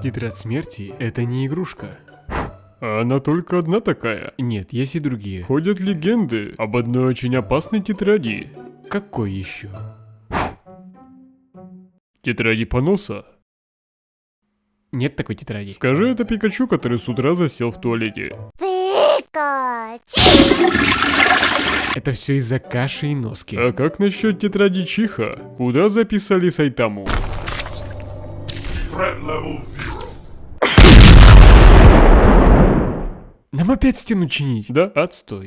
Тетрадь смерти — это не игрушка. А она только одна такая. Нет, есть и другие. Ходят легенды об одной очень опасной тетради. Какой еще? Тетради поноса. Нет такой тетради. Скажи это Пикачу, который с утра засел в туалете. Это все из-за каши и носки. А как насчет тетради Чиха? Куда записали Сайтаму? Нам опять стену чинить? Да? Отстой.